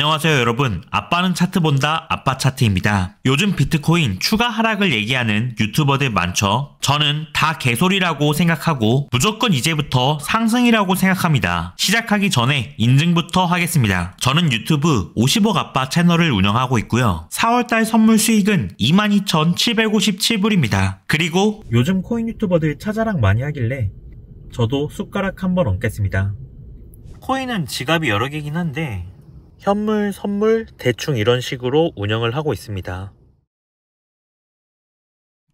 안녕하세요 여러분, 아빠는 차트 본다 아빠차트입니다. 요즘 비트코인 추가 하락을 얘기하는 유튜버들 많죠. 저는 다 개소리라고 생각하고 무조건 이제부터 상승이라고 생각합니다. 시작하기 전에 인증부터 하겠습니다. 저는 유튜브 50억 아빠 채널을 운영하고 있고요. 4월달 선물 수익은 22,757불입니다. 그리고 요즘 코인 유튜버들 차자랑 많이 하길래 저도 숟가락 한번 얹겠습니다. 코인은 지갑이 여러 개긴 한데 현물, 선물, 대충 이런 식으로 운영을 하고 있습니다.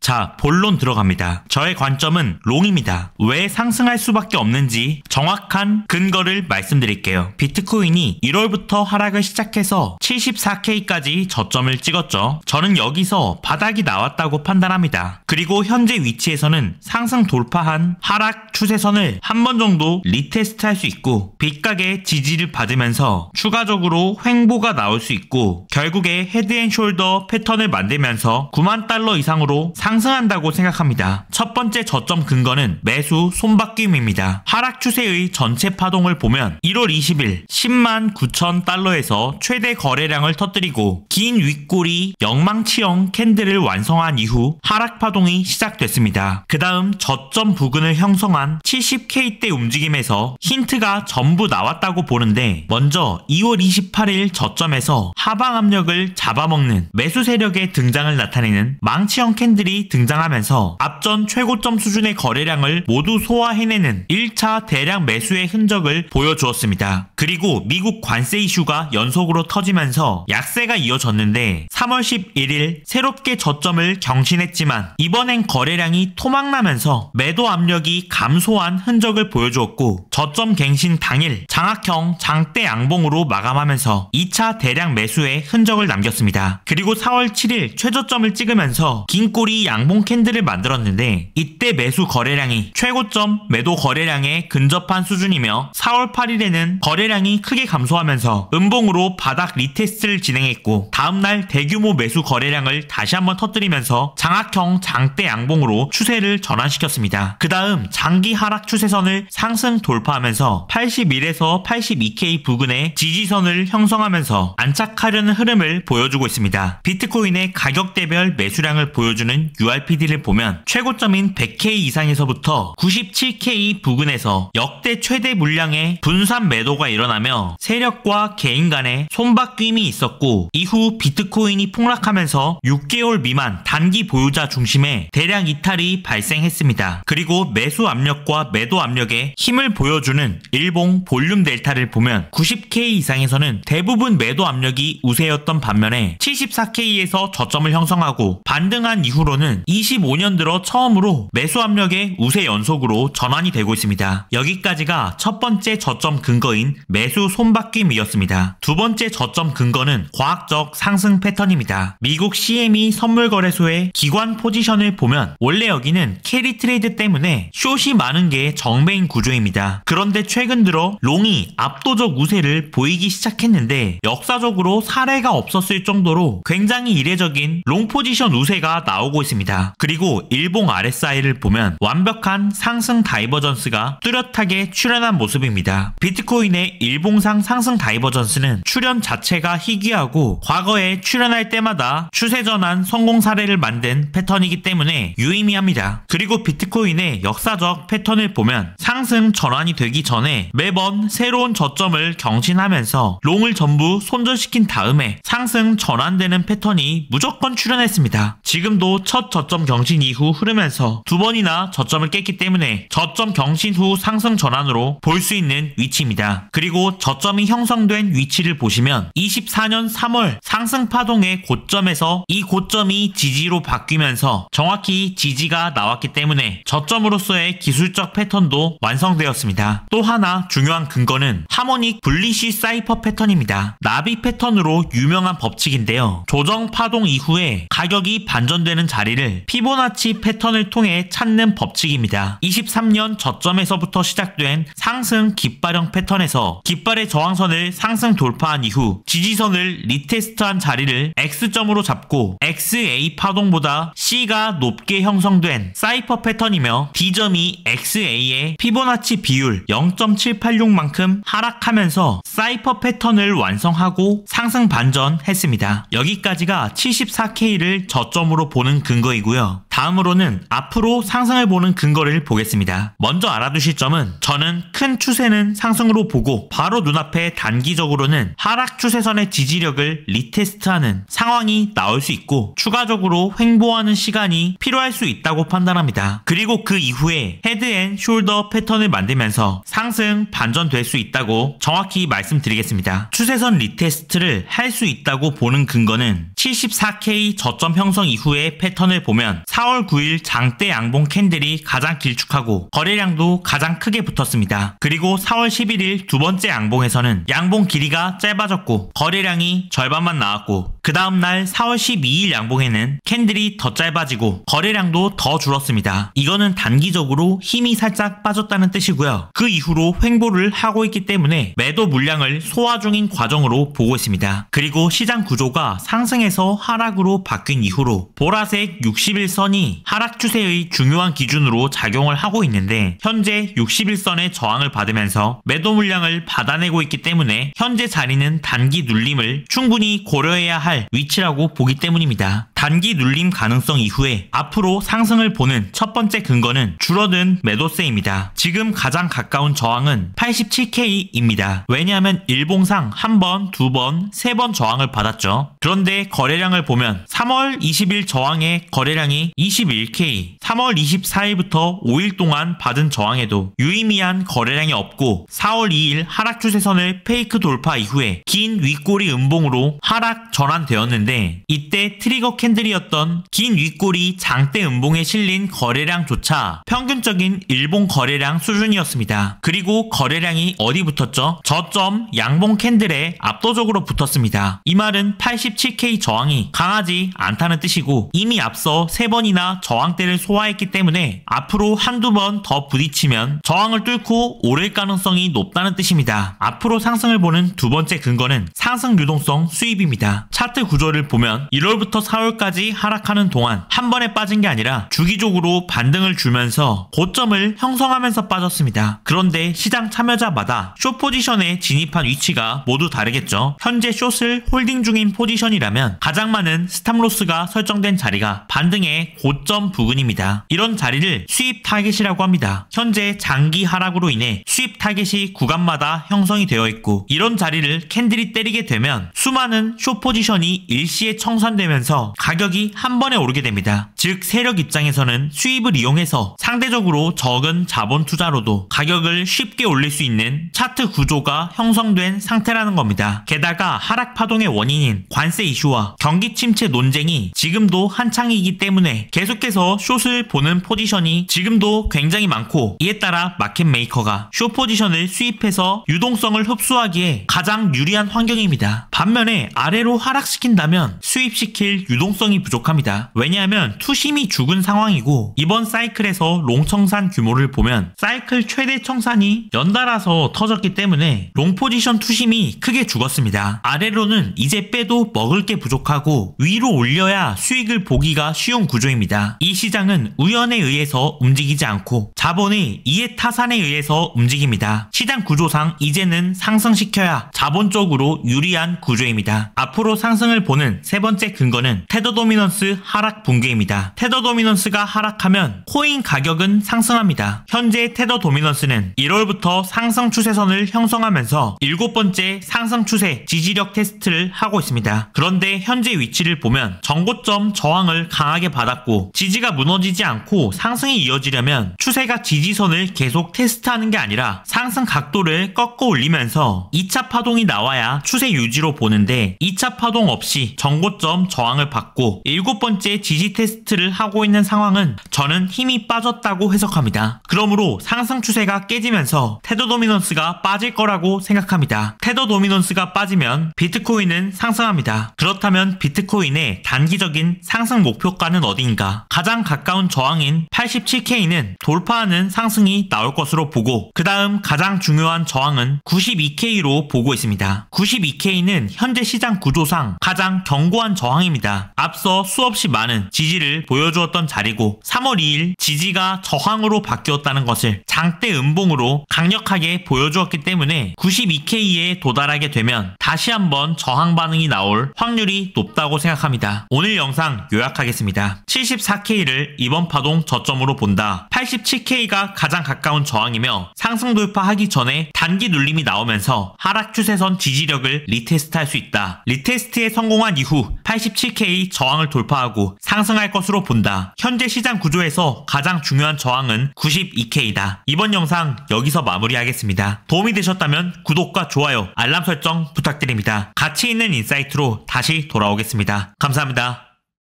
자, 본론 들어갑니다. 저의 관점은 롱입니다. 왜 상승할 수밖에 없는지 정확한 근거를 말씀드릴게요. 비트코인이 1월부터 하락을 시작해서 74K까지 저점을 찍었죠. 저는 여기서 바닥이 나왔다고 판단합니다. 그리고 현재 위치에서는 상승 돌파한 하락 추세선을 한 번 정도 리테스트할 수 있고 빗가게 지지를 받으면서 추가적으로 횡보가 나올 수 있고 결국에 헤드앤숄더 패턴을 만들면서 9만 달러 이상으로 상승한다고 생각합니다. 첫 번째 저점 근거는 매수 손바뀜입니다. 하락 추세의 전체 파동을 보면 1월 20일 10만 9천 달러에서 최대 거래량을 터뜨리고 긴 윗꼬리 영망치형 캔들을 완성한 이후 하락 파동이 시작됐습니다. 그 다음 저점 부근을 형성한 70K대 움직임에서 힌트가 전부 나왔다고 보는데 먼저 2월 28일 저점에서 하방 압력을 잡아먹는 매수 세력의 등장을 나타내는 망치형 캔들이 등장하면서 앞전 최고점 수준의 거래량을 모두 소화해내는 1차 대량 매수의 흔적을 보여주었습니다. 그리고 미국 관세 이슈가 연속으로 터지면서 약세가 이어졌는데 3월 11일 새롭게 저점을 경신했지만 이번엔 거래량이 토막나면서 매도 압력이 감소한 흔적을 보여주었고 저점 갱신 당일 장악형 장대 양봉으로 마감하면서 2차 대량 매수의 흔적을 남겼습니다. 그리고 4월 7일 최저점을 찍으면서 긴 꼬리 양봉 캔들을 만들었는데 이때 매수 거래량이 최고점 매도 거래량에 근접한 수준이며 4월 8일에는 거래량이 크게 감소하면서 음봉으로 바닥 리테스트를 진행했고 다음날 대규모 매수 거래량을 다시 한번 터뜨리면서 장악형 장대 양봉으로 추세를 전환시켰습니다. 그 다음 장기 하락 추세선을 상승 돌파하면서 81에서 82K 부근의 지지선을 형성하면서 안착하려는 흐름을 보여주고 있습니다. 비트코인의 가격대별 매수량을 보여주는 URPD를 보면 최고점인 100K 이상에서부터 97K 부근에서 역대 최대 물량의 분산 매도가 일어나며 세력과 개인 간의 손바뀜이 있었고 이후 비트코인이 폭락하면서 6개월 미만 단기 보유자 중심의 대량 이탈이 발생했습니다. 그리고 매수 압력과 매도 압력에 힘을 보여주는 일봉 볼륨 델타를 보면 90K 이상에서는 대부분 매도 압력이 우세였던 반면에 74K에서 저점을 형성하고 반등한 이후로는 25년 들어 처음으로 매수 압력의 우세 연속으로 전환이 되고 있습니다. 여기까지가 첫 번째 저점 근거인 매수 손바뀜이었습니다. 두 번째 저점 근거는 과학적 상승 패턴입니다. 미국 CME 선물거래소의 기관 포지션을 보면 원래 여기는 캐리 트레이드 때문에 숏이 많은 게 정배인 구조입니다. 그런데 최근 들어 롱이 압도적 우세를 보이기 시작했는데 역사적으로 사례가 없었을 정도로 굉장히 이례적인 롱 포지션 우세가 나오고 있습니다. 그리고 일봉 RSI를 보면 완벽한 상승 다이버전스가 뚜렷하게 출현한 모습입니다. 비트코인의 일봉상 상승 다이버전스는 출현 자체가 희귀하고 과거에 출현할 때마다 추세 전환 성공 사례를 만든 패턴이기 때문에 유의미합니다. 그리고 비트코인의 역사적 패턴을 보면 상승 전환이 되기 전에 매번 새로운 저점을 경신하면서 롱을 전부 손절시킨 다음에 상승 전환되는 패턴이 무조건 출현했습니다. 지금도 첫 저점 경신 이후 흐르면서 두 번이나 저점을 깼기 때문에 저점 경신 후 상승 전환으로 볼 수 있는 위치입니다. 그리고 저점이 형성된 위치를 보시면 24년 3월 상승 파동의 고점에서 이 고점이 지지로 바뀌면서 정확히 지지가 나왔기 때문에 저점으로서의 기술적 패턴도 완성되었습니다. 또 하나 중요한 근거는 하모닉 불리시 사이퍼 패턴입니다. 나비 패턴으로 유명한 법칙인데요. 조정 파동 이후에 가격이 반전되는 자리를 자리를 피보나치 패턴을 통해 찾는 법칙입니다. 23년 저점에서부터 시작된 상승 깃발형 패턴에서 깃발의 저항선을 상승 돌파한 이후 지지선을 리테스트한 자리를 X점으로 잡고 XA 파동보다 C가 높게 형성된 사이퍼 패턴이며 D점이 XA의 피보나치 비율 0.786만큼 하락하면서 사이퍼 패턴을 완성하고 상승 반전했습니다. 여기까지가 74K를 저점으로 보는 근거이고요. 다음으로는 앞으로 상승을 보는 근거를 보겠습니다. 먼저 알아두실 점은 저는 큰 추세는 상승으로 보고 바로 눈앞에 단기적으로는 하락 추세선의 지지력을 리테스트하는 상황이 나올 수 있고 추가적으로 횡보하는 시간이 필요할 수 있다고 판단합니다. 그리고 그 이후에 헤드 앤 숄더 패턴을 만들면서 상승 반전될 수 있다고 정확히 말씀드리겠습니다. 추세선 리테스트를 할 수 있다고 보는 근거는 74K 저점 형성 이후의 패턴을 보면 4월 9일 장대 양봉 캔들이 가장 길쭉하고 거래량도 가장 크게 붙었습니다. 그리고 4월 11일 두 번째 양봉에서는 양봉 길이가 짧아졌고 거래량이 절반만 나왔고 그 다음날 4월 12일 양봉에는 캔들이 더 짧아지고 거래량도 더 줄었습니다. 이거는 단기적으로 힘이 살짝 빠졌다는 뜻이고요. 그 이후로 횡보를 하고 있기 때문에 매도 물량을 소화 중인 과정으로 보고 있습니다. 그리고 시장 구조가 상승에서 하락으로 바뀐 이후로 보라색 60일선이 하락 추세의 중요한 기준으로 작용을 하고 있는데 현재 61선의 저항을 받으면서 매도 물량을 받아내고 있기 때문에 현재 자리는 단기 눌림을 충분히 고려해야 할 위치라고 보기 때문입니다. 단기 눌림 가능성 이후에 앞으로 상승을 보는 첫 번째 근거는 줄어든 매도세입니다. 지금 가장 가까운 저항은 87K입니다. 왜냐하면 일봉상 한 번, 두 번, 세 번 저항을 받았죠. 그런데 거래량을 보면 3월 20일 저항의 거래량이 21K, 3월 24일부터 5일 동안 받은 저항에도 유의미한 거래량이 없고 4월 2일 하락 추세선을 페이크 돌파 이후에 긴 윗꼬리 음봉으로 하락 전환되었는데 이때 트리거 캔들이었던 긴 윗꼬리 장대 음봉에 실린 거래량조차 평균적인 일봉 거래량 수준이었습니다. 그리고 거래량이 어디 붙었죠? 저점 양봉 캔들에 압도적으로 붙었습니다. 이 말은 87K 저항이 강하지 않다는 뜻이고 이미 앞서 3번이나 저항대를 소화했기 때문에 앞으로 한두 번 더 부딪히면 저항을 뚫고 오를 가능성이 높다는 뜻입니다. 앞으로 상승을 보는 두 번째 근거는 상승 유동성 수입입니다. 차트 구조를 보면 1월부터 4월까지 하락하는 동안 한 번에 빠진 게 아니라 주기적으로 반등을 주면서 고점을 형성하면서 빠졌습니다. 그런데 시장 참여자마다 숏 포지션에 진입한 위치가 모두 다르겠죠. 현재 숏을 홀딩 중인 포지션이라면 가장 많은 스탑로스가 설정된 자리가 반등의 고점 부근입니다. 이런 자리를 수입 타겟이라고 합니다. 현재 장기 하락으로 인해 수입 타겟이 구간마다 형성이 되어 있고 이런 자리를 캔들이 때리게 되면 수많은 숏 포지션이 일시에 청산되면서 가격이 한 번에 오르게 됩니다. 즉 세력 입장에서는 수입을 이용해서 상대적으로 적은 자본 투자로도 가격을 쉽게 올릴 수 있는 차트 구조가 형성된 상태라는 겁니다. 게다가 하락 파동의 원인인 관세 이슈와 경기 침체 논쟁이 지금도 한창이기 때문에 계속해서 숏을 보는 포지션이 지금도 굉장히 많고 이에 따라 마켓 메이커가 숏 포지션을 수입해서 유동성을 흡수하기에 가장 유리한 환경입니다. 반면에 아래로 하락시킨다면 수입시킬 유동성이 부족합니다. 왜냐하면 투심이 죽은 상황이고 이번 사이클에서 롱 청산 규모를 보면 사이클 최대 청산이 연달아서 터졌기 때문에 롱 포지션 투심이 크게 죽었습니다. 아래로는 이제 빼도 먹을 게 부족하고 위로 올려야 수익을 보기가 쉬운 구조입니다. 이 시장은 우연에 의해서 움직이지 않고 자본의 이해 타산에 의해서 움직입니다. 시장 구조상 이제는 상승시켜야 자본적으로 유리한 구조입니다. 앞으로 상승을 보는 세 번째 근거는 테더 도미넌스 하락 붕괴입니다. 테더 도미넌스가 하락하면 코인 가격은 상승합니다. 현재 테더 도미넌스는 1월부터 상승 추세선을 형성하면서 7번째 상승 추세 지지력 테스트를 하고 있습니다. 그런데 현재 위치를 보면 전고점 저항을 강하게 받았고 지지가 무너지지 않고 상승이 이어지려면 추세가 지지선을 계속 테스트하는 게 아니라 상승 각도를 꺾어 올리면서 2차 파동이 나와야 추세 유지로 보는데 2차 파동 없이 전고점 저항을 받고 같고 7번째 지지 테스트를 하고 있는 상황은 저는 힘이 빠졌다고 해석합니다. 그러므로 상승 추세가 깨지면서 테더 도미넌스가 빠질 거라고 생각합니다. 테더 도미넌스가 빠지면 비트코인은 상승합니다. 그렇다면 비트코인의 단기적인 상승 목표가는 어디인가? 가장 가까운 저항인 87K는 돌파하는 상승이 나올 것으로 보고 그 다음 가장 중요한 저항은 92K로 보고 있습니다. 92K는 현재 시장 구조상 가장 견고한 저항입니다. 앞서 수없이 많은 지지를 보여주었던 자리고 3월 2일 지지가 저항으로 바뀌었다는 것을 장대 음봉으로 강력하게 보여주었기 때문에 92K에 도달하게 되면 다시 한번 저항 반응이 나올 확률이 높다고 생각합니다. 오늘 영상 요약하겠습니다. 74K를 이번 파동 저점으로 본다. 87K가 가장 가까운 저항이며 상승 돌파하기 전에 단기 눌림이 나오면서 하락 추세선 지지력을 리테스트할 수 있다. 리테스트에 성공한 이후 87K 저항을 돌파하고 상승할 것으로 본다. 현재 시장 구조에서 가장 중요한 저항은 92K다. 이번 영상 여기서 마무리하겠습니다. 도움이 되셨다면 구독과 좋아요, 알람 설정 부탁드립니다. 가치 있는 인사이트로 다시 돌아오겠습니다. 감사합니다.